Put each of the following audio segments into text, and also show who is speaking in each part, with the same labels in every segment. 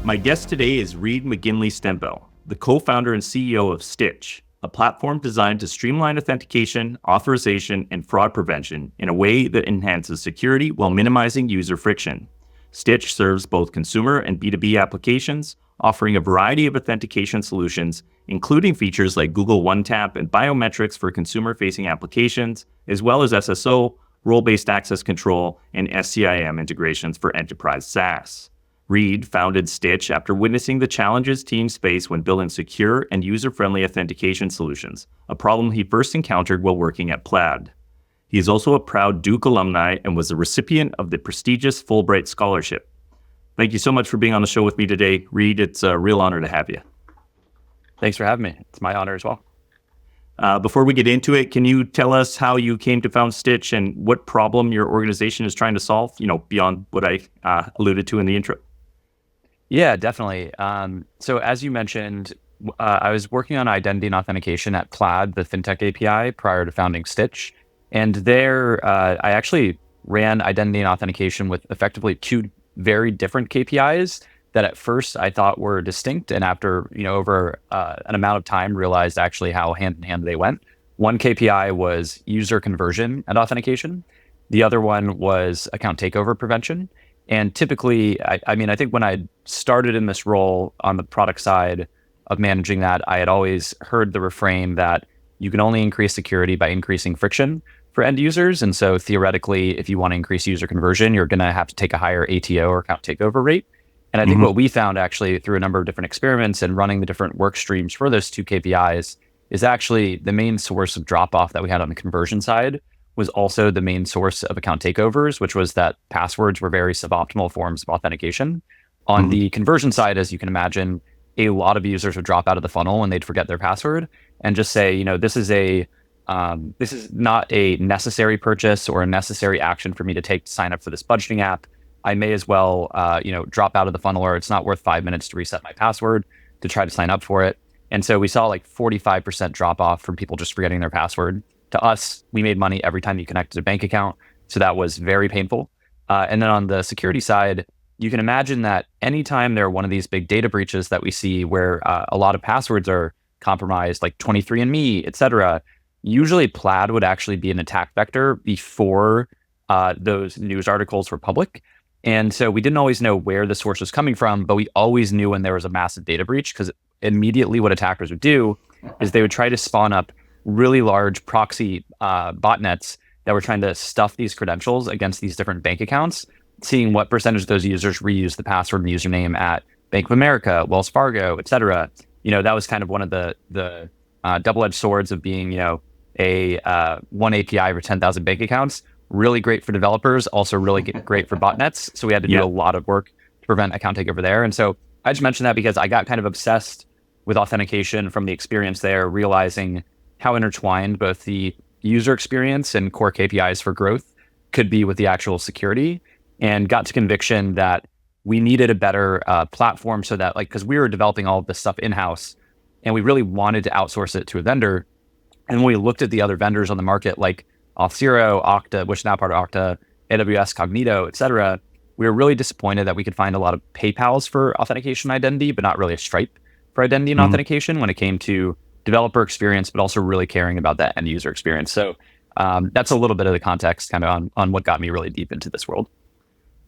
Speaker 1: My guest today is Reed McGinley-Stempel, the co-founder and CEO of Stytch, a platform designed to streamline authentication, authorization, and fraud prevention in a way that enhances security while minimizing user friction. Stytch serves both consumer and B2B applications, offering a variety of authentication solutions, including features like Google One-Tap and Biometrics for consumer-facing applications, as well as SSO, role-based access control, and SCIM integrations for enterprise SaaS. Reed founded Stytch after witnessing the challenges teams face when building secure and user-friendly authentication solutions, a problem he first encountered while working at Plaid. He is also a proud Duke alumni and was a recipient of the prestigious Fullbright Scholarship. Thank you so much for being on the show with me today, Reed. It's a real honor to have you.
Speaker 2: Thanks for having me. It's my honor as well.
Speaker 1: Before we get into it, can you tell us how you came to found Stytch and what problem your organization is trying to solve, beyond what I alluded to in the intro?
Speaker 2: Yeah, definitely. So as you mentioned, I was working on identity and authentication at Plaid, the fintech API, prior to founding Stytch. And there, I actually ran identity and authentication with effectively two very different KPIs that at first I thought were distinct. And after, over an amount of time, realized actually how hand in hand they went. One KPI was user conversion and authentication. The other one was account takeover prevention. And typically, I think when I started in this role on the product side of managing that, I had always heard the refrain that you can only increase security by increasing friction for end users. And so theoretically, if you want to increase user conversion, you're going to have to take a higher ATO or account takeover rate. And I think what we found actually through a number of different experiments and running the different work streams for those two KPIs is actually the main source of drop off that we had on the conversion side was also the main source of account takeovers, which was that passwords were very suboptimal forms of authentication. On the conversion side, as you can imagine, a lot of users would drop out of the funnel and they'd forget their password and just say, this is not a necessary purchase or a necessary action for me to take to sign up for this budgeting app. I may as well, drop out of the funnel, or it's not worth 5 minutes to reset my password to try to sign up for it. And so we saw like 45% drop off from people just forgetting their password. To us, we made money every time you connected a bank account. So that was very painful. And then on the security side, you can imagine that anytime there are one of these big data breaches that we see where a lot of passwords are compromised, like 23andMe, et cetera, usually Plaid would actually be an attack vector before those news articles were public. And so we didn't always know where the source was coming from, but we always knew when there was a massive data breach, because immediately what attackers would do is they would try to spawn up really large proxy botnets that were trying to stuff these credentials against these different bank accounts, seeing what percentage of those users reuse the password and username at Bank of America, Wells Fargo, et cetera. That was kind of one of the double-edged swords of being, a one API for 10,000 bank accounts. Really great for developers, also really great for botnets. So we had to do a lot of work to prevent account takeover there. And so I just mentioned that because I got kind of obsessed with authentication from the experience there, realizing how intertwined both the user experience and core KPIs for growth could be with the actual security, and got to conviction that we needed a better platform so that, because we were developing all of this stuff in-house and we really wanted to outsource it to a vendor. And when we looked at the other vendors on the market, like Auth0, Okta, which is now part of Okta, AWS, Cognito, et cetera, we were really disappointed that we could find a lot of PayPals for authentication identity, but not really a Stripe for identity and authentication when it came to developer experience, but also really caring about that end user experience. So that's a little bit of the context kind of on what got me really deep into this world.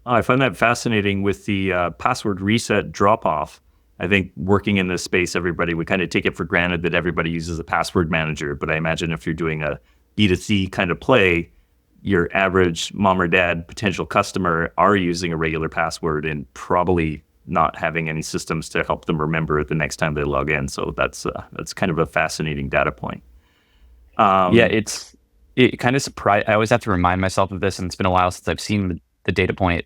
Speaker 1: I find that fascinating with the password reset drop off. I think working in this space, everybody would kind of take it for granted that everybody uses a password manager. But I imagine if you're doing a B2C kind of play, your average mom or dad potential customer are using a regular password and probably not having any systems to help them remember it the next time they log in. So that's kind of a fascinating data point.
Speaker 2: It kind of surprised. I always have to remind myself of this, and it's been a while since I've seen the data point.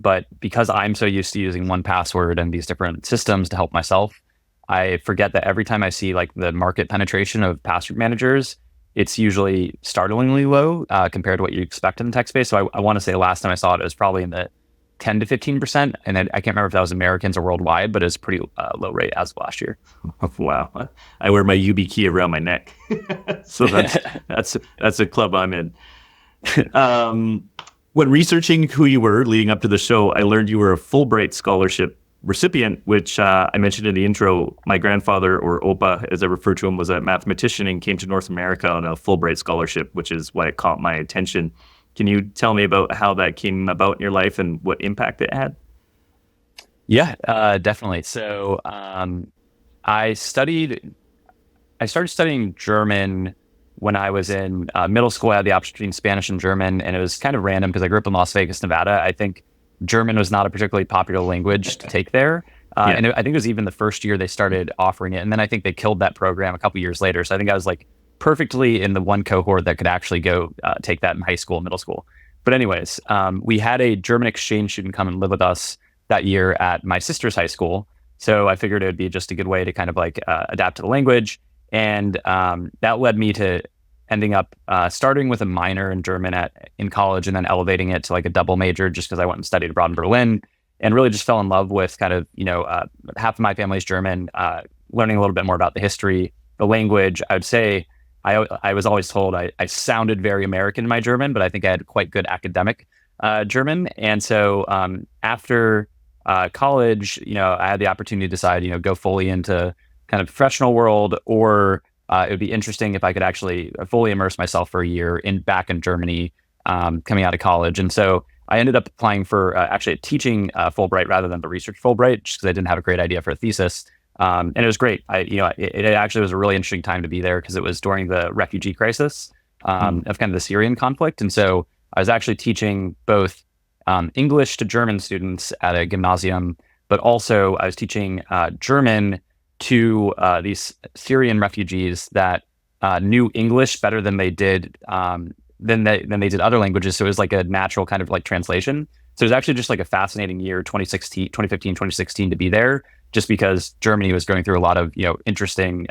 Speaker 2: But because I'm so used to using 1Password and these different systems to help myself, I forget that every time I see the market penetration of password managers, it's usually startlingly low compared to what you expect in the tech space. So I want to say last time I saw it, it was probably in the 10 to 15%. And I can't remember if that was Americans or worldwide, but it's pretty low rate as of last year.
Speaker 1: Wow. I wear my YubiKey around my neck. So that's a club I'm in. When researching who you were leading up to the show, I learned you were a Fullbright Scholarship recipient, which I mentioned in the intro, my grandfather, or Opa, as I refer to him, was a mathematician and came to North America on a Fullbright Scholarship, which is why it caught my attention. Can you tell me about how that came about in your life and what impact it had?
Speaker 2: Yeah, definitely. So I started studying German when I was in middle school. I had the option between Spanish and German, and it was kind of random because I grew up in Las Vegas, Nevada. I think German was not a particularly popular language to take there. And I think it was even the first year they started offering it. And then I think they killed that program a couple years later. So I think I was like perfectly in the one cohort that could actually go take that in high school and middle school. But anyways, we had a German exchange student come and live with us that year at my sister's high school. So I figured it would be just a good way to kind of like adapt to the language. And that led me to ending up starting with a minor in German in college and then elevating it to like a double major just because I went and studied abroad in Berlin and really just fell in love with kind of, half of my family's German, learning a little bit more about the history, the language. I would say I was always told I sounded very American in my German, but I think I had quite good academic German. And so after college, I had the opportunity to decide, go fully into kind of professional world, or it would be interesting if I could actually fully immerse myself for a year back in Germany, coming out of college. And so I ended up applying for actually a teaching Fulbright rather than the research Fulbright, just because I didn't have a great idea for a thesis. And it was great. It actually was a really interesting time to be there because it was during the refugee crisis of kind of the Syrian conflict. And so I was actually teaching both English to German students at a gymnasium, but also I was teaching German to these Syrian refugees that knew English better than they did than they did other languages. So it was like a natural kind of like translation. So it was actually just like a fascinating year, 2015, 2016 to be there, just because Germany was going through a lot of interesting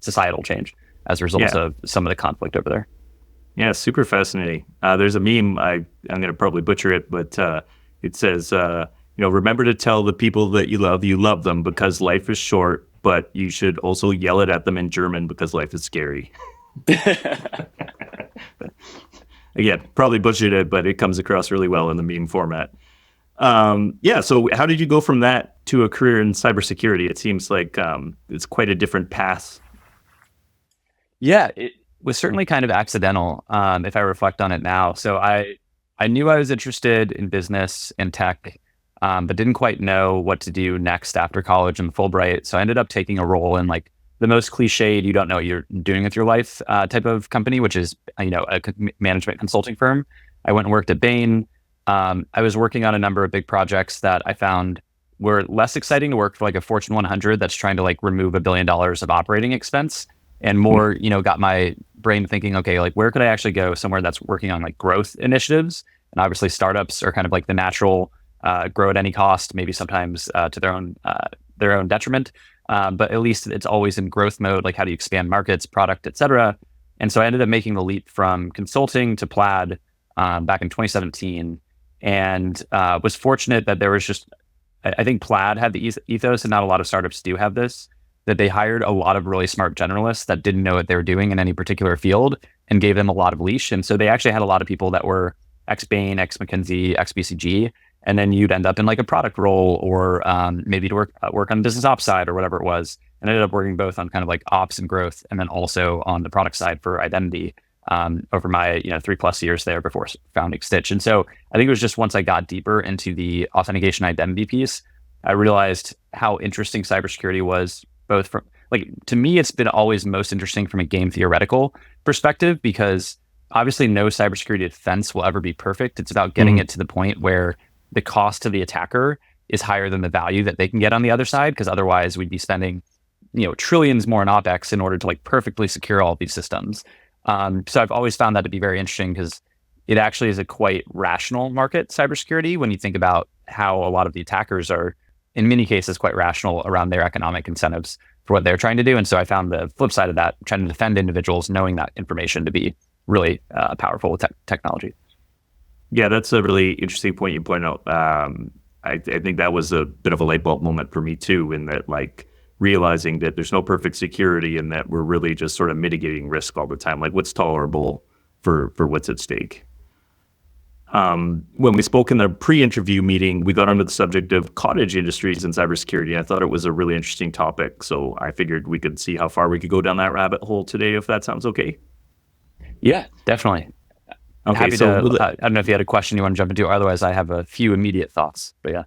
Speaker 2: societal change as a result of some of the conflict over there.
Speaker 1: Yeah, super fascinating. There's a meme, I'm going to probably butcher it, but it says, remember to tell the people that you love them because life is short, but you should also yell it at them in German because life is scary. Again, probably butchered it, but it comes across really well in the meme format. So how did you go from that to a career in cybersecurity? It seems like it's quite a different path.
Speaker 2: Yeah, it was certainly kind of accidental, if I reflect on it now. So I knew I was interested in business and tech, but didn't quite know what to do next after college and Fulbright. So I ended up taking a role in like the most cliched, you don't know what you're doing with your life type of company, which is, a management consulting firm. I went and worked at Bain. I was working on a number of big projects that I found were less exciting to work for like a Fortune 100 that's trying to like remove $1 billion of operating expense, and more, got my brain thinking, okay, like where could I actually go somewhere that's working on like growth initiatives? And obviously startups are kind of like the natural grow at any cost, maybe sometimes to their own detriment. But at least it's always in growth mode. Like how do you expand markets, product, et cetera? And so I ended up making the leap from consulting to Plaid back in 2017, and was fortunate that there was just, I think Plaid had the ethos, and not a lot of startups do have this, that they hired a lot of really smart generalists that didn't know what they were doing in any particular field and gave them a lot of leash. And so they actually had a lot of people that were ex-Bain, ex-McKinsey, ex-BCG, and then you'd end up in like a product role or maybe to work on the business ops side or whatever it was. And I ended up working both on kind of like ops and growth, and then also on the product side for identity over my 3+ years there before founding Stytch. And so I think it was just once I got deeper into the authentication identity piece, I realized how interesting cybersecurity was, both from like, to me, it's been always most interesting from a game theoretical perspective, because obviously no cybersecurity defense will ever be perfect. It's about getting it to the point where the cost to the attacker is higher than the value that they can get on the other side, because otherwise we'd be spending trillions more in OpEx in order to like perfectly secure all of these systems. So I've always found that to be very interesting, because it actually is a quite rational market, cybersecurity, when you think about how a lot of the attackers are, in many cases, quite rational around their economic incentives for what they're trying to do. And so I found the flip side of that, trying to defend individuals, knowing that information to be really powerful with technology.
Speaker 1: Yeah, that's a really interesting point you point out. I think that was a bit of a light bulb moment for me too, in that like realizing that there's no perfect security and that we're really just sort of mitigating risk all the time. Like what's tolerable for what's at stake. When we spoke in the pre-interview meeting, we got onto the subject of cottage industries in cybersecurity. I thought it was a really interesting topic, so I figured we could see how far we could go down that rabbit hole today, if that sounds okay.
Speaker 2: Yeah, definitely.
Speaker 1: Okay,
Speaker 2: Happy to. I don't know if you had a question you want to jump into. Otherwise, I have a few immediate thoughts. But yeah.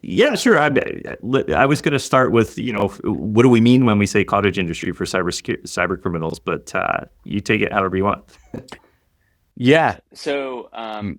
Speaker 1: Yeah, sure. I was going to start with, what do we mean when we say cottage industry for cyber criminals? But you take it however you want.
Speaker 2: Yeah. So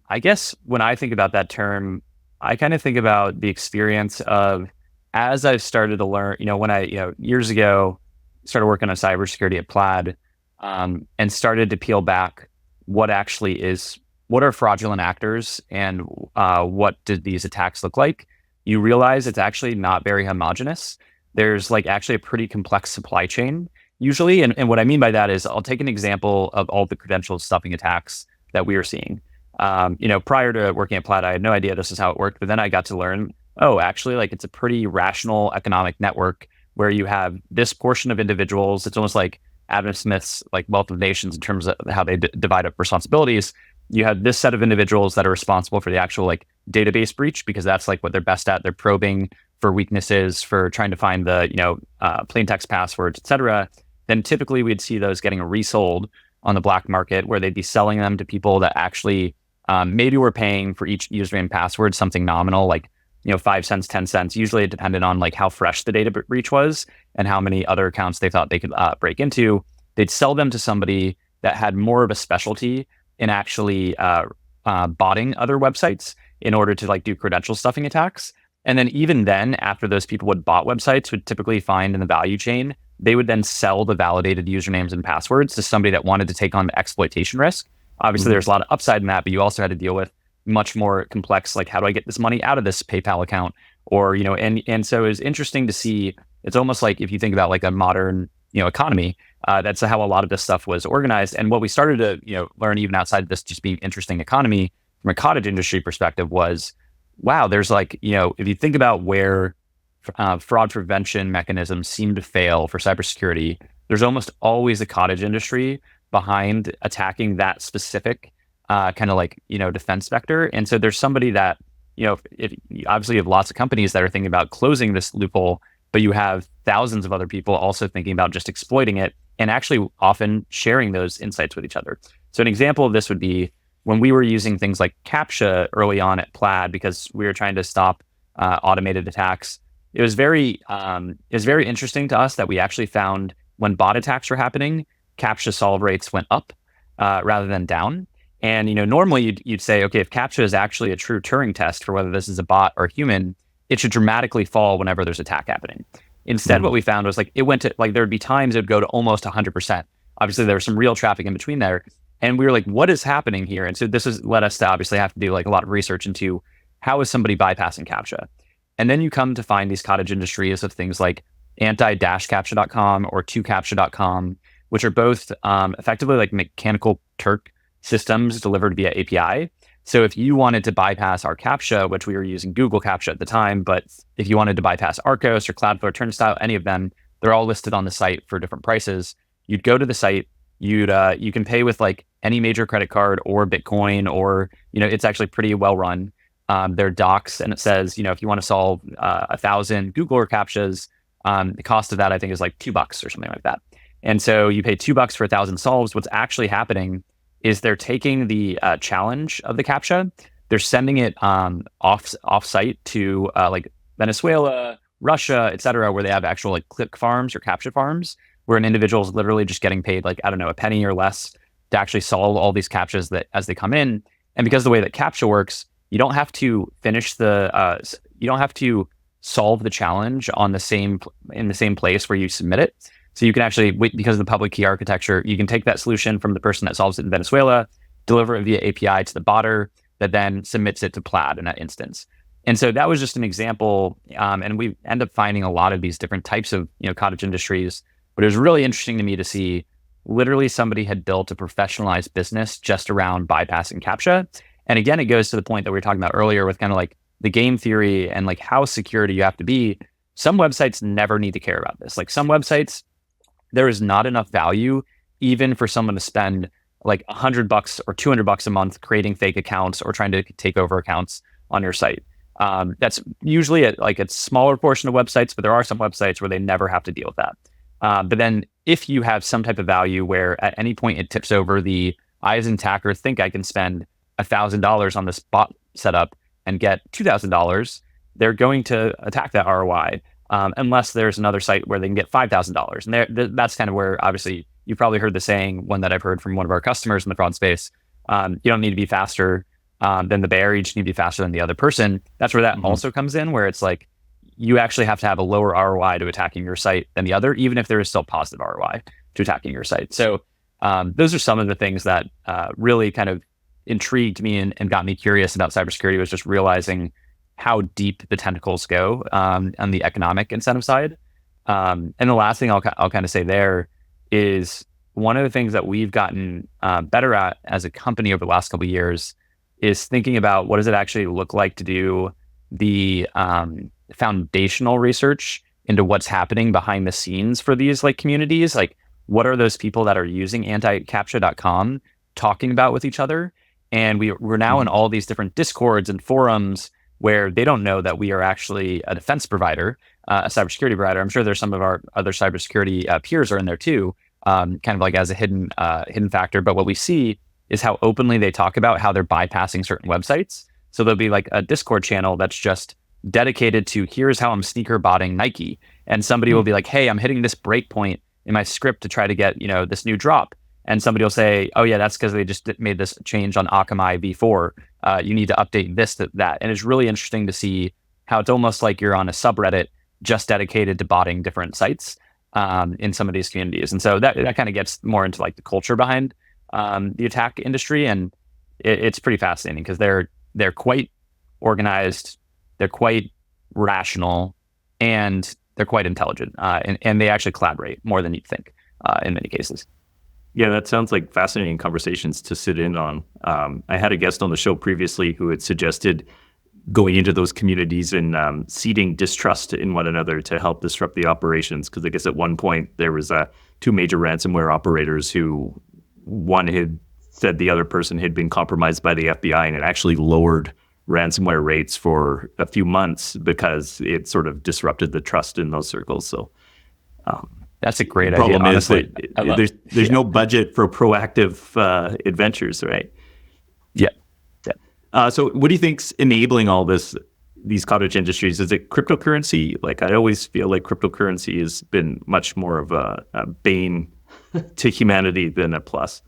Speaker 2: I guess when I think about that term, I kind of think about the experience of, as I've started to learn, when I, years ago, started working on cybersecurity at Plaid, and started to peel back what are fraudulent actors and what did these attacks look like. You realize it's actually not very homogenous. There's actually a pretty complex supply chain usually. And what I mean by that is, I'll take an example of all the credential stuffing attacks that we are seeing. Prior to working at Plaid, I had no idea this is how it worked, but then I got to learn, actually, it's a pretty rational economic network where you have this portion of individuals. It's almost like Adam Smith's Wealth of Nations in terms of how they divide up responsibilities. You have this set of individuals that are responsible for the actual database breach, because that's what they're best at. They're probing for weaknesses, for trying to find the plain text passwords, etc. Then typically we'd see those getting resold on the black market, where they'd be selling them to people that actually maybe were paying for each username password something nominal, 5 cents, 10 cents. Usually it depended on how fresh the data breach was and how many other accounts they thought they could break into. They'd sell them to somebody that had more of a specialty in actually botting other websites in order to do credential stuffing attacks. And then even then, after those people would bot websites, would typically find in the value chain, they would then sell the validated usernames and passwords to somebody that wanted to take on the exploitation risk. Obviously, there's a lot of upside in that, but you also had to deal with much more complex, how do I get this money out of this PayPal account? Or, and so it's interesting to see. It's almost like if you think about a modern, economy, that's how a lot of this stuff was organized. And what we started to, learn even outside of this just being interesting economy from a cottage industry perspective was, wow, there's if you think about where fraud prevention mechanisms seem to fail for cybersecurity, there's almost always a cottage industry behind attacking that specific defense vector. And so there's somebody that, if obviously you have lots of companies that are thinking about closing this loophole, but you have thousands of other people also thinking about just exploiting it and actually often sharing those insights with each other. So an example of this would be when we were using things like CAPTCHA early on at Plaid, because we were trying to stop automated attacks. It was very interesting to us that we actually found when bot attacks were happening, CAPTCHA solve rates went up rather than down. And normally you'd say, okay, if CAPTCHA is actually a true Turing test for whether this is a bot or human, it should dramatically fall whenever there's attack happening. Instead, what we found was it went to there would be times it would go to almost 100%. Obviously, there was some real traffic in between there, and we were like, what is happening here? And so this has led us to obviously have to do a lot of research into how is somebody bypassing CAPTCHA. And then you come to find these cottage industries of things like anti-captcha.com or 2captcha.com, which are both effectively mechanical Turk systems delivered via API. So if you wanted to bypass our CAPTCHA, which we were using Google CAPTCHA at the time, but if you wanted to bypass Arcos or Cloudflare Turnstile, any of them, they're all listed on the site for different prices. You'd go to the site, you can pay with any major credit card or Bitcoin, or it's actually pretty well run. There are docs, and it says if you want to solve 1,000 Google CAPTCHAs, the cost of that I think is $2 or something like that. And so you pay $2 for 1,000 solves. What's actually happening is they're taking the challenge of the CAPTCHA, they're sending it off-site to Venezuela, Russia, et cetera, where they have actual click farms or CAPTCHA farms, where an individual is literally just getting paid a penny or less to actually solve all these CAPTCHAs that as they come in. And because of the way that CAPTCHA works, you don't have to you don't have to solve the challenge in the same place where you submit it. So you can actually, because of the public key architecture, you can take that solution from the person that solves it in Venezuela, deliver it via API to the botter that then submits it to Plaid in that instance. And so that was just an example. And we end up finding a lot of these different types of cottage industries. But it was really interesting to me to see literally somebody had built a professionalized business just around bypassing CAPTCHA. And again, it goes to the point that we were talking about earlier with the game theory and how security you have to be. Some websites never need to care about this. Some websites, there is not enough value even for someone to spend like $100 or $200 a month creating fake accounts or trying to take over accounts on your site. That's usually a smaller portion of websites, but there are some websites where they never have to deal with that. But then if you have some type of value where at any point it tips over I as an attacker think I can spend $1,000 on this bot setup and get $2,000, they're going to attack that ROI unless there's another site where they can get $5,000. And that's kind of where, obviously, you probably heard the saying, one that I've heard from one of our customers in the fraud space, you don't need to be faster than the bear, you just need to be faster than the other person. That's where that also comes in, where it's like, you actually have to have a lower ROI to attacking your site than the other, even if there is still positive ROI to attacking your site. So those are some of the things that really kind of intrigued me and got me curious about cybersecurity, was just realizing how deep the tentacles go on the economic incentive side. And the last thing I'll kind of say there is, one of the things that we've gotten better at as a company over the last couple of years is thinking about what does it actually look like to do the foundational research into what's happening behind the scenes for these like communities. Like, what are those people that are using anti-captcha.com talking about with each other? And we're now in all these different discords and forums where they don't know that we are actually a defense provider, a cybersecurity provider. I'm sure there's some of our other cybersecurity peers are in there too, kind of like as a hidden factor. But what we see is how openly they talk about how they're bypassing certain websites. So there'll be like a Discord channel that's just dedicated to, here's how I'm sneaker botting Nike. And somebody will be like, hey, I'm hitting this breakpoint in my script to try to get, this new drop. And somebody will say, oh yeah, that's because they just made this change on Akamai v4. You need to update this, that. And it's really interesting to see how it's almost like you're on a subreddit just dedicated to botting different sites in some of these communities. And so that kind of gets more into like the culture behind the attack industry. And it's pretty fascinating because they're quite organized, they're quite rational, and they're quite intelligent. And they actually collaborate more than you'd think in many cases.
Speaker 1: Yeah, that sounds like fascinating conversations to sit in on. I had a guest on the show previously who had suggested going into those communities and seeding distrust in one another to help disrupt the operations. Because I guess at one point there was two major ransomware operators who one had said the other person had been compromised by the FBI, and it actually lowered ransomware rates for a few months because it sort of disrupted the trust in those circles. So
Speaker 2: that's a great idea.
Speaker 1: Problem is
Speaker 2: honestly.
Speaker 1: that there's no budget for proactive adventures, right?
Speaker 2: Yeah.
Speaker 1: So what do you think's enabling all these cottage industries? Is it cryptocurrency? Like, I always feel like cryptocurrency has been much more of a bane to humanity than a plus.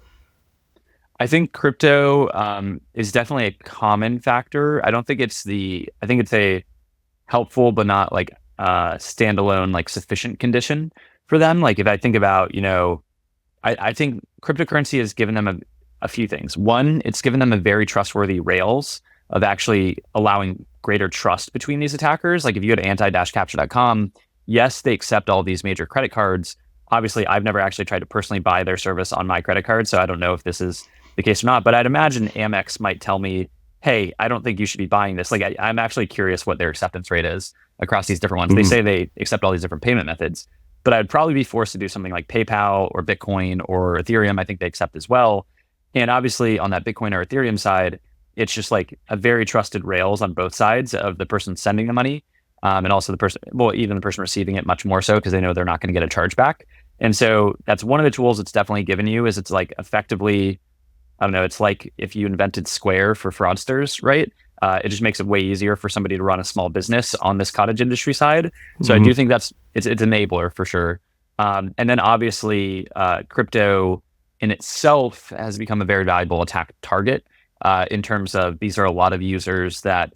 Speaker 2: I think crypto is definitely a common factor. I think it's a helpful but not like standalone like sufficient condition for them. Like, if I think about, I think cryptocurrency has given them a few things. One, it's given them a very trustworthy rails of actually allowing greater trust between these attackers. Like, if you go to anti-captcha.com, yes, they accept all these major credit cards. Obviously, I've never actually tried to personally buy their service on my credit card, so I don't know if this is the case or not. But I'd imagine Amex might tell me, hey, I don't think you should be buying this. Like, I'm actually curious what their acceptance rate is across these different ones. They say they accept all these different payment methods, but I'd probably be forced to do something like PayPal or Bitcoin or Ethereum. I think they accept as well. And obviously on that Bitcoin or Ethereum side, it's just like a very trusted rails on both sides of the person sending the money. And also even the person receiving it much more so, because they know they're not going to get a chargeback. And so that's one of the tools it's definitely given you, is it's like effectively, I don't know, it's like if you invented Square for fraudsters, right? It just makes it way easier for somebody to run a small business on this cottage industry side. So I do think it's enabler for sure. And then obviously crypto in itself has become a very valuable attack target in terms of, these are a lot of users that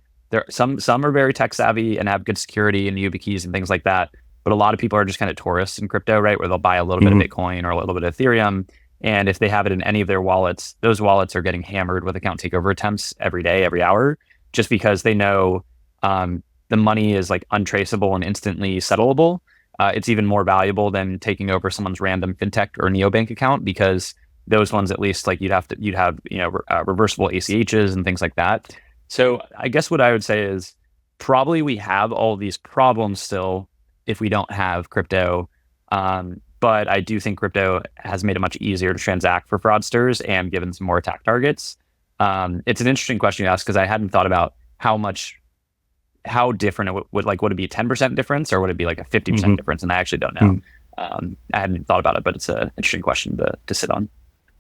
Speaker 2: some are very tech savvy and have good security and YubiKeys and things like that. But a lot of people are just kind of tourists in crypto, right? Where they'll buy a little bit of Bitcoin or a little bit of Ethereum. And if they have it in any of their wallets, those wallets are getting hammered with account takeover attempts every day, every hour, just because they know the money is like untraceable and instantly settlable. It's even more valuable than taking over someone's random fintech or neobank account, because those ones, at least, like you'd have reversible ACHs and things like that. So I guess what I would say is probably we have all these problems still if we don't have crypto. But I do think crypto has made it much easier to transact for fraudsters and given some more attack targets. It's an interesting question you ask because I hadn't thought about how different it would it be a 10% difference or would it be like a 50% difference? And I actually don't know. I hadn't thought about it, but it's an interesting question to sit on.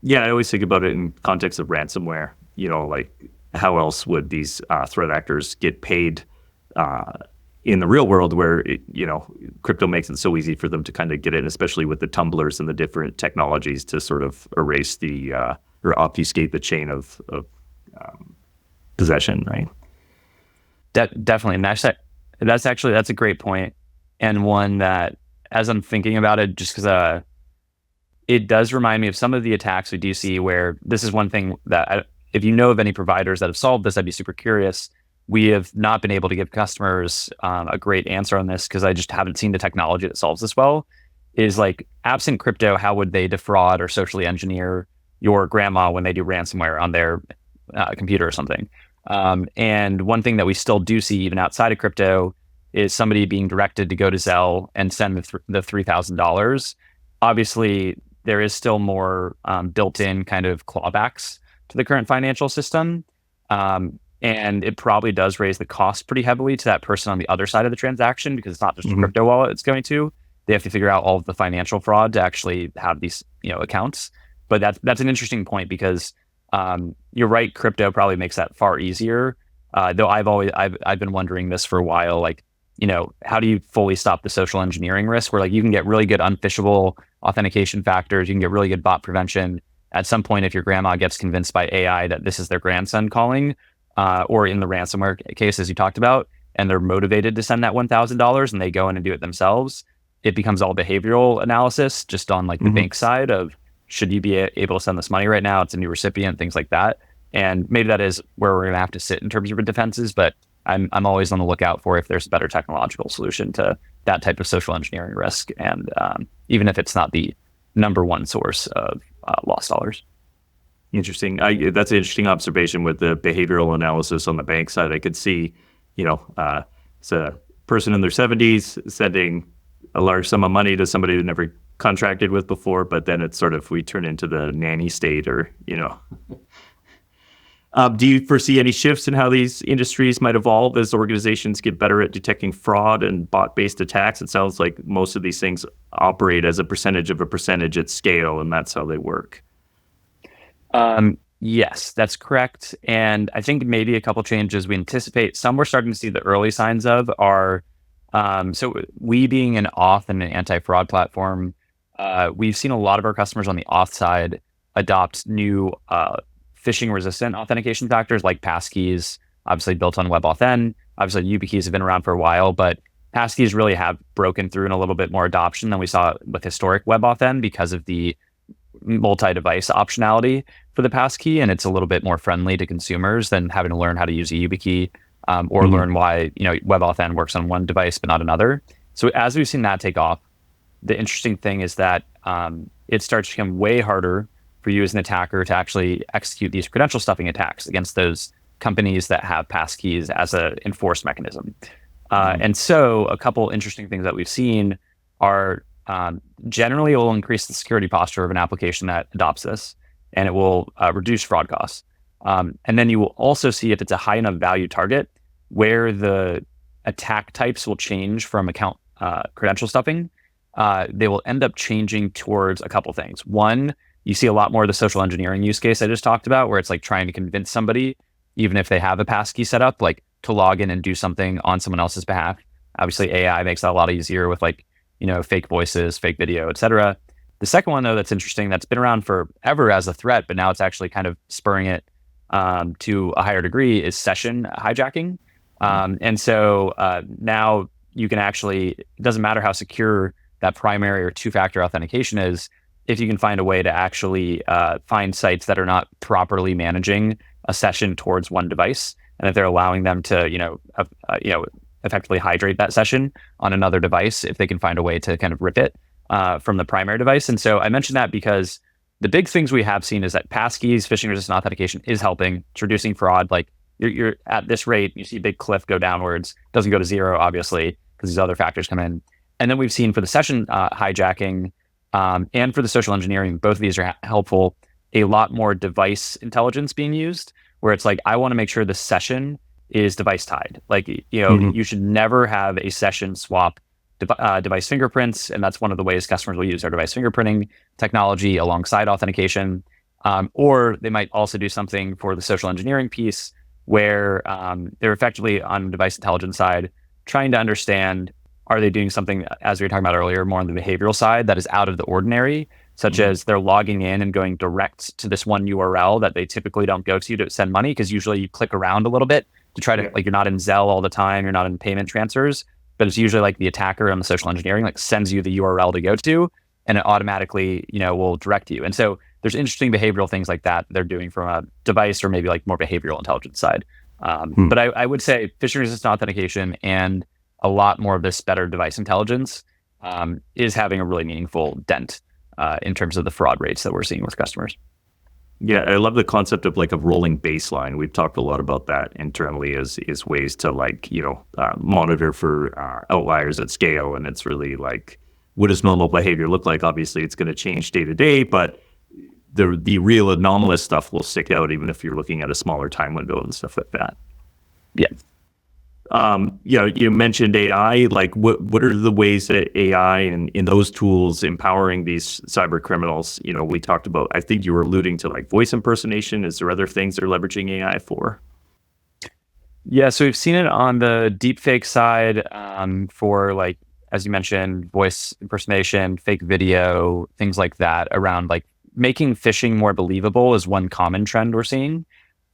Speaker 1: Yeah, I always think about it in context of ransomware. Like how else would these threat actors get paid in the real world where, crypto makes it so easy for them to kind of get in, especially with the tumblers and the different technologies to sort of erase the or obfuscate the chain of possession, right?
Speaker 2: Definitely. And that's a great point. And one that, as I'm thinking about it, just because it does remind me of some of the attacks we do see where this is one thing that if you know of any providers that have solved this, I'd be super curious. We have not been able to give customers a great answer on this because I just haven't seen the technology that solves this well. Is like absent crypto, how would they defraud or socially engineer your grandma when they do ransomware on their computer or something? And one thing that we still do see even outside of crypto is somebody being directed to go to Zelle and send the $3,000. Obviously, there is still more built-in kind of clawbacks to the current financial system. And it probably does raise the cost pretty heavily to that person on the other side of the transaction because it's not just a crypto wallet it's going to. They have to figure out all of the financial fraud to actually have these accounts. But that's an interesting point because you're right, crypto probably makes that far easier. Though I've been wondering this for a while, like, how do you fully stop the social engineering risk where like you can get really good unphishable authentication factors, you can get really good bot prevention. At some point, if your grandma gets convinced by AI that this is their grandson calling, or in the ransomware case, as you talked about, and they're motivated to send that $1,000 and they go in and do it themselves, it becomes all behavioral analysis just on like the bank side of, should you be able to send this money right now? It's a new recipient, things like that. And maybe that is where we're going to have to sit in terms of defenses, but I'm always on the lookout for if there's a better technological solution to that type of social engineering risk. And even if it's not the number one source of lost dollars.
Speaker 1: Interesting. That's an interesting observation with the behavioral analysis on the bank side. I could see, it's a person in their 70s sending a large sum of money to somebody who never contracted with before, but then it's sort of, we turn into the nanny state or, do you foresee any shifts in how these industries might evolve as organizations get better at detecting fraud and bot-based attacks? It sounds like most of these things operate as a percentage of a percentage at scale, and that's how they work.
Speaker 2: Yes, that's correct. And I think maybe a couple changes we anticipate. Some we're starting to see the early signs of are, so we being an auth and an anti-fraud platform, we've seen a lot of our customers on the auth side adopt new phishing resistant authentication factors like passkeys, obviously built on WebAuthn. Obviously YubiKeys have been around for a while, but passkeys really have broken through in a little bit more adoption than we saw with historic WebAuthn because of the multi-device optionality for the passkey, and it's a little bit more friendly to consumers than having to learn how to use a YubiKey or learn why WebAuthn works on one device but not another. So as we've seen that take off, the interesting thing is that it starts to become way harder for you as an attacker to actually execute these credential stuffing attacks against those companies that have passkeys as an enforced mechanism. And so a couple interesting things that we've seen are generally it will increase the security posture of an application that adopts this, and it will reduce fraud costs. And then you will also see if it's a high enough value target where the attack types will change from account credential stuffing. They will end up changing towards a couple things. One, you see a lot more of the social engineering use case I just talked about, where it's like trying to convince somebody, even if they have a passkey set up, like to log in and do something on someone else's behalf. Obviously, AI makes that a lot easier with like, fake voices, fake video, et cetera. The second one, though, that's interesting, that's been around forever as a threat, but now it's actually kind of spurring it to a higher degree, is session hijacking. And so now you can actually, it doesn't matter how secure that primary or two-factor authentication is, if you can find a way to actually find sites that are not properly managing a session towards one device, and if they're allowing them to, effectively hydrate that session on another device, if they can find a way to kind of rip it from the primary device. And so I mentioned that because the big things we have seen is that passkeys, phishing resistant authentication is helping. It's reducing fraud. Like you're at this rate, you see a big cliff go downwards. It doesn't go to zero, obviously, because these other factors come in. And then we've seen for the session hijacking, and for the social engineering, both of these are helpful. A lot more device intelligence being used, where it's like, I want to make sure the session is device tied. Like, you should never have a session swap device fingerprints. And that's one of the ways customers will use our device fingerprinting technology alongside authentication. Or they might also do something for the social engineering piece where they're effectively on the device intelligence side, trying to understand, are they doing something, as we were talking about earlier, more on the behavioral side that is out of the ordinary, such as they're logging in and going direct to this one URL that they typically don't go to send money, because usually you click around a little bit to try to, like, you're not in Zelle all the time, you're not in payment transfers, but it's usually like the attacker on the social engineering like sends you the URL to go to, and it automatically, will direct you. And so there's interesting behavioral things like that they're doing from a device or maybe like more behavioral intelligence side. But I would say phishing resistant authentication and a lot more of this better device intelligence is having a really meaningful dent in terms of the fraud rates that we're seeing with customers.
Speaker 1: Yeah, I love the concept of like a rolling baseline. We've talked a lot about that internally as ways to monitor for outliers at scale. And it's really like, what does normal behavior look like? Obviously, it's going to change day to day, but the real anomalous stuff will stick out even if you're looking at a smaller time window and stuff like that.
Speaker 2: Yeah.
Speaker 1: You mentioned AI. Like, what are the ways that AI and in those tools empowering these cyber criminals? We talked about, I think you were alluding to like voice impersonation. Is there other things they're leveraging AI for?
Speaker 2: Yeah, so we've seen it on the deepfake side for, like, as you mentioned, voice impersonation, fake video, things like that, around like making phishing more believable is one common trend we're seeing.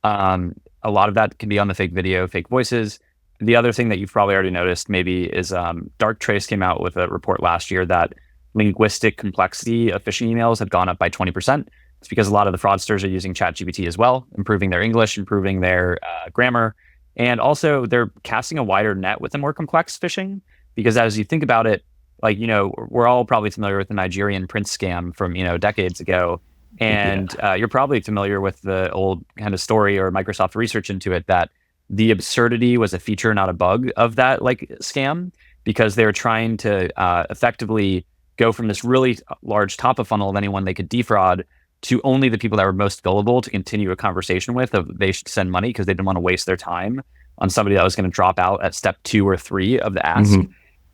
Speaker 2: A lot of that can be on the fake video, fake voices. The other thing that you've probably already noticed maybe is Darktrace came out with a report last year that linguistic complexity of phishing emails had gone up by 20%. It's because a lot of the fraudsters are using ChatGPT as well, improving their English, improving their grammar. And also they're casting a wider net with the more complex phishing, because as you think about it, like, we're all probably familiar with the Nigerian prince scam from, decades ago. And you're probably familiar with the old kind of story or Microsoft research into it that the absurdity was a feature, not a bug of that like scam, because they were trying to effectively go from this really large top of funnel of anyone they could defraud to only the people that were most gullible to continue a conversation with of they should send money, because they didn't want to waste their time on somebody that was going to drop out at step 2 or 3 of the ask.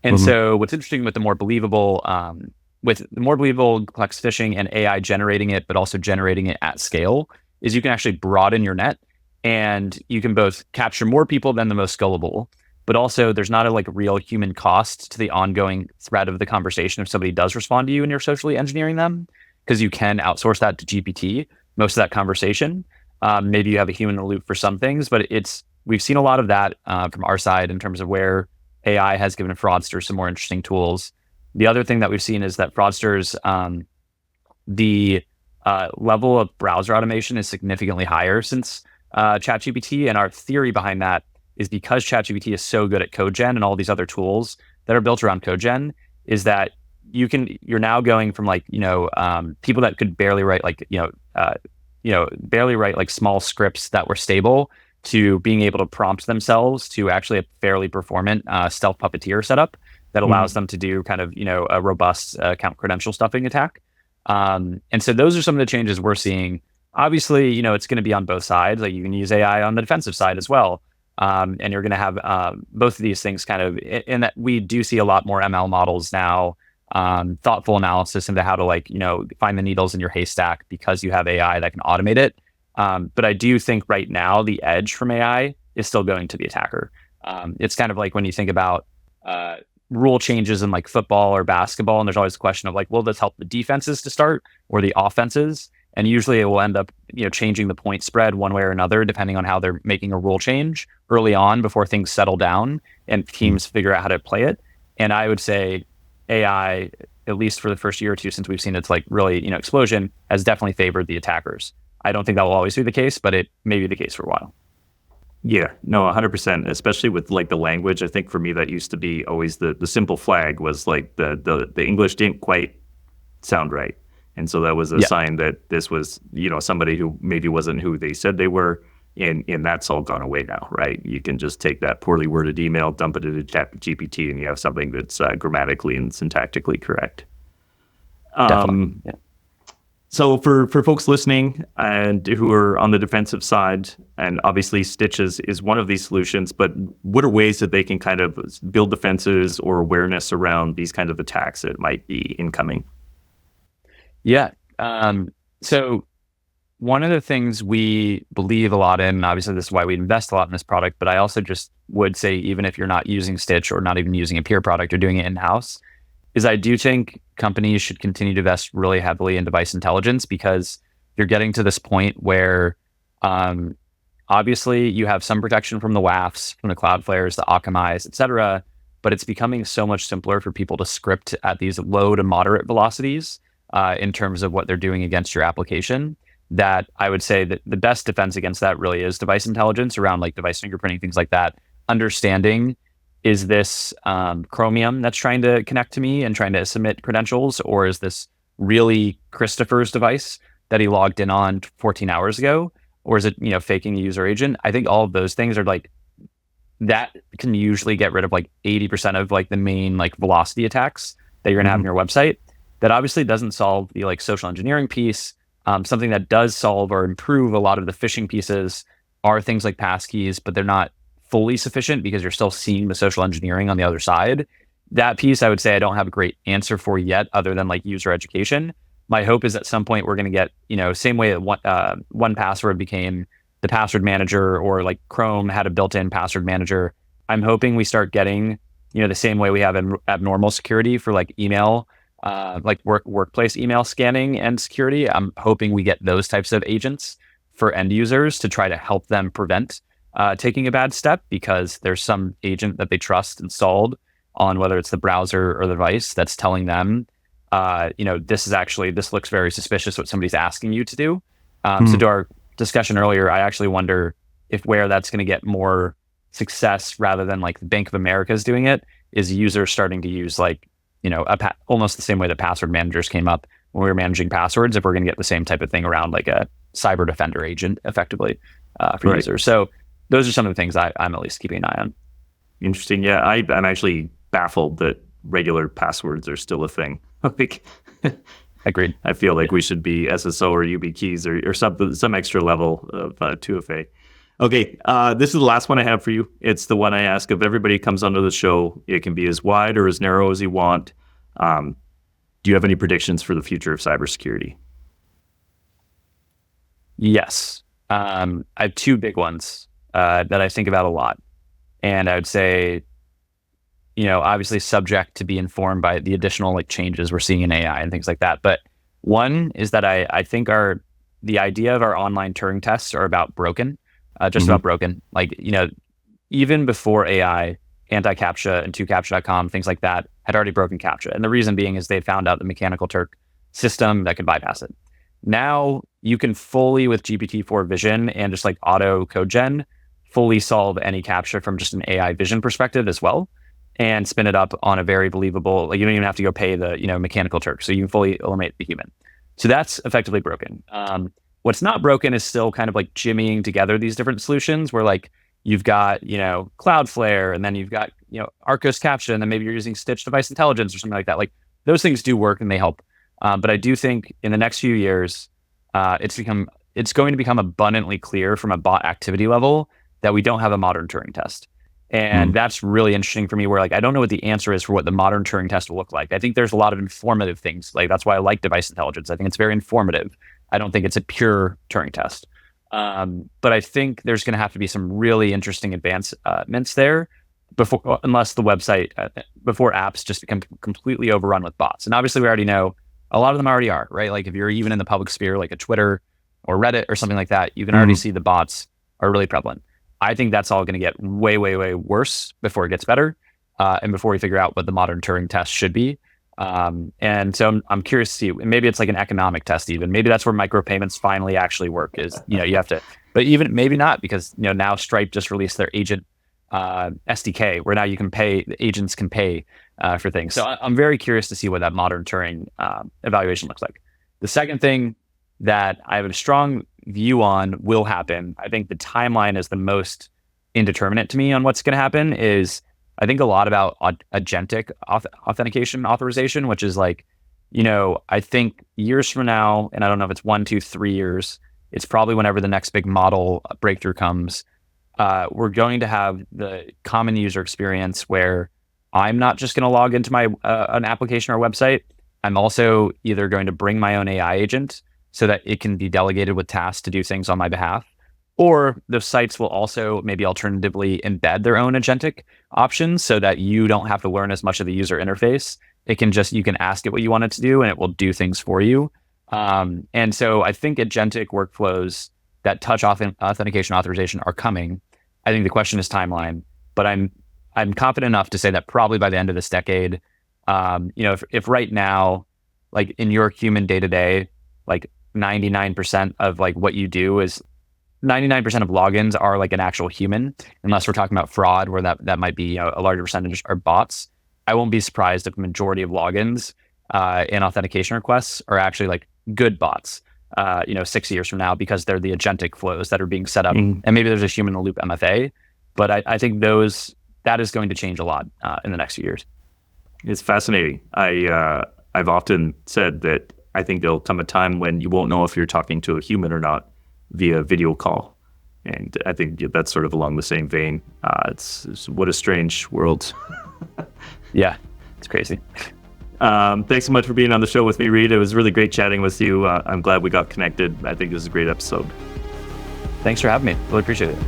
Speaker 2: And so what's interesting with the more believable complex phishing and AI generating it, but also generating it at scale, is you can actually broaden your net, and you can both capture more people than the most gullible, but also there's not a real human cost to the ongoing threat of the conversation if somebody does respond to you and you're socially engineering them, because you can outsource that to GPT, most of that conversation. Maybe you have a human in the loop for some things, but we've seen a lot of that from our side in terms of where AI has given fraudsters some more interesting tools. The other thing that we've seen is that fraudsters, the level of browser automation is significantly higher since ChatGPT. And our theory behind that is because ChatGPT is so good at code gen and all these other tools that are built around code gen, is that you're now going from people that could barely write small scripts that were stable to being able to prompt themselves to actually a fairly performant stealth puppeteer setup that allows them to do kind of, a robust account credential stuffing attack. And so those are some of the changes we're seeing. Obviously, it's going to be on both sides. Like, you can use AI on the defensive side as well. And you're going to have both of these things kind of, in that we do see a lot more ML models now, thoughtful analysis into how to find the needles in your haystack because you have AI that can automate it. But I do think right now the edge from AI is still going to the attacker. It's kind of like when you think about rule changes in football or basketball, and there's always a question of will this help the defenses to start or the offenses? And usually it will end up changing the point spread one way or another, depending on how they're making a rule change early on before things settle down and teams figure out how to play it. And I would say AI, at least for the first year or two since we've seen its really explosion, has definitely favored the attackers. I don't think that will always be the case, but it may be the case for a while.
Speaker 1: Yeah, no, 100%, especially with the language. I think for me, that used to be always the simple flag was the English didn't quite sound right. And so that was a sign that this was, somebody who maybe wasn't who they said they were. And that's all gone away now, right? You can just take that poorly worded email, dump it into ChatGPT, and you have something that's grammatically and syntactically correct.
Speaker 2: Definitely. Yeah.
Speaker 1: So for folks listening and who are on the defensive side, and obviously Stytch is one of these solutions, but what are ways that they can kind of build defenses or awareness around these kinds of attacks that might be incoming?
Speaker 2: Yeah. So one of the things we believe a lot in, and obviously this is why we invest a lot in this product, but I also just would say, even if you're not using Stytch or not even using a peer product or doing it in-house, is I do think companies should continue to invest really heavily in device intelligence, because you're getting to this point where obviously you have some protection from the WAFs, from the Cloudflares, the Akamais, et cetera, but it's becoming so much simpler for people to script at these low to moderate velocities in terms of what they're doing against your application, that I would say that the best defense against that really is device intelligence around like device fingerprinting, things like that. Understanding, is this Chromium that's trying to connect to me and trying to submit credentials, or is this really Christopher's device that he logged in on 14 hours ago, or is it faking a user agent? I think all of those things are like, that can usually get rid of like 80% of like the main like velocity attacks that you're gonna have on your website. That obviously doesn't solve the like social engineering piece. Something that does solve or improve a lot of the phishing pieces are things like passkeys, but they're not fully sufficient because you're still seeing the social engineering on the other side. That piece, I would say I don't have a great answer for yet, other than like user education. My hope is at some point we're going to get, same way that 1Password became the password manager, or like Chrome had a built-in password manager. I'm hoping we start getting, the same way we have abnormal security for like email, like workplace email scanning and security. I'm hoping we get those types of agents for end users to try to help them prevent taking a bad step, because there's some agent that they trust installed on, whether it's the browser or the device, that's telling them, this looks very suspicious what somebody's asking you to do. So to our discussion earlier, I actually wonder if where that's going to get more success rather than like the Bank of America is doing it, is users starting to use like, almost the same way that password managers came up when we were managing passwords, if we're going to get the same type of thing around like a cyber defender agent effectively for users. So those are some of the things I'm at least keeping an eye on.
Speaker 1: Interesting. Yeah, I'm actually baffled that regular passwords are still a thing.
Speaker 2: Agreed.
Speaker 1: I feel like we should be SSO or YubiKeys or some extra level of 2FA. Okay, this is the last one I have for you. It's the one I ask of everybody who comes onto the show. It can be as wide or as narrow as you want. Do you have any predictions for the future of cybersecurity?
Speaker 2: Yes. I have two big ones that I think about a lot. And I would say, obviously subject to be informed by the additional like changes we're seeing in AI and things like that. But one is that I think the idea of our online Turing tests are about broken, about broken. Like, even before AI, anti-CAPTCHA and 2CAPTCHA.com, things like that had already broken CAPTCHA. And the reason being is they found out the Mechanical Turk system that could bypass it. Now you can fully, with GPT-4 vision and just like auto code gen, fully solve any CAPTCHA from just an AI vision perspective as well, and spin it up on a very believable, like you don't even have to go pay the, Mechanical Turk. So you can fully eliminate the human. So that's effectively broken. What's not broken is still kind of like jimmying together these different solutions where like you've got, Cloudflare, and then you've got, Arcos CAPTCHA, and then maybe you're using Stytch device intelligence or something like that. Like those things do work and they help. But I do think in the next few years, it's going to become abundantly clear from a bot activity level that we don't have a modern Turing test. And that's really interesting for me, where like I don't know what the answer is for what the modern Turing test will look like. I think there's a lot of informative things. Like that's why I like device intelligence. I think it's very informative. I don't think it's a pure Turing test. But I think there's going to have to be some really interesting advancements there unless the website, before apps just become completely overrun with bots. And obviously we already know a lot of them already are, right? Like if you're even in the public sphere, like a Twitter or Reddit or something like that, you can already see the bots are really prevalent. I think that's all going to get way, way, way worse before it gets better, and before we figure out what the modern Turing test should be. And so I'm curious to see, maybe it's like an economic test even. Maybe that's where micropayments finally actually work is, you have to, but even maybe not, because, now Stripe just released their agent SDK, where now you can pay, the agents can pay for things. So I'm very curious to see what that modern Turing evaluation looks like. The second thing that I have a strong view on will happen, I think the timeline is the most indeterminate to me on what's going to happen, is I think a lot about agentic authentication authorization, which is like I think years from now, and I don't know if it's 1, 2, 3 years, it's probably whenever the next big model breakthrough comes, we're going to have the common user experience where I'm not just going to log into my an application or website. I'm also either going to bring my own AI agent so that it can be delegated with tasks to do things on my behalf, or the sites will also maybe alternatively embed their own agentic options so that you don't have to learn as much of the user interface. You can ask it what you want it to do and it will do things for you. And so I think agentic workflows that touch authentication authorization are coming. I think the question is timeline, but I'm confident enough to say that probably by the end of this decade, if right now, like in your human day-to-day, like 99% of like what you do is 99% of logins are like an actual human, unless we're talking about fraud where that might be a larger percentage are bots. I won't be surprised if the majority of logins and authentication requests are actually like good bots, 6 years from now, because they're the agentic flows that are being set up. And maybe there's a human in the loop MFA, but I think that is going to change a lot in the next few years.
Speaker 1: It's fascinating. I've often said that I think there'll come a time when you won't know if you're talking to a human or not via video call. And I think that's sort of along the same vein. It's what a strange world.
Speaker 2: Yeah, it's crazy.
Speaker 1: Thanks so much for being on the show with me, Reed. It was really great chatting with you. I'm glad we got connected. I think this is a great episode.
Speaker 2: Thanks for having me. Really appreciate it.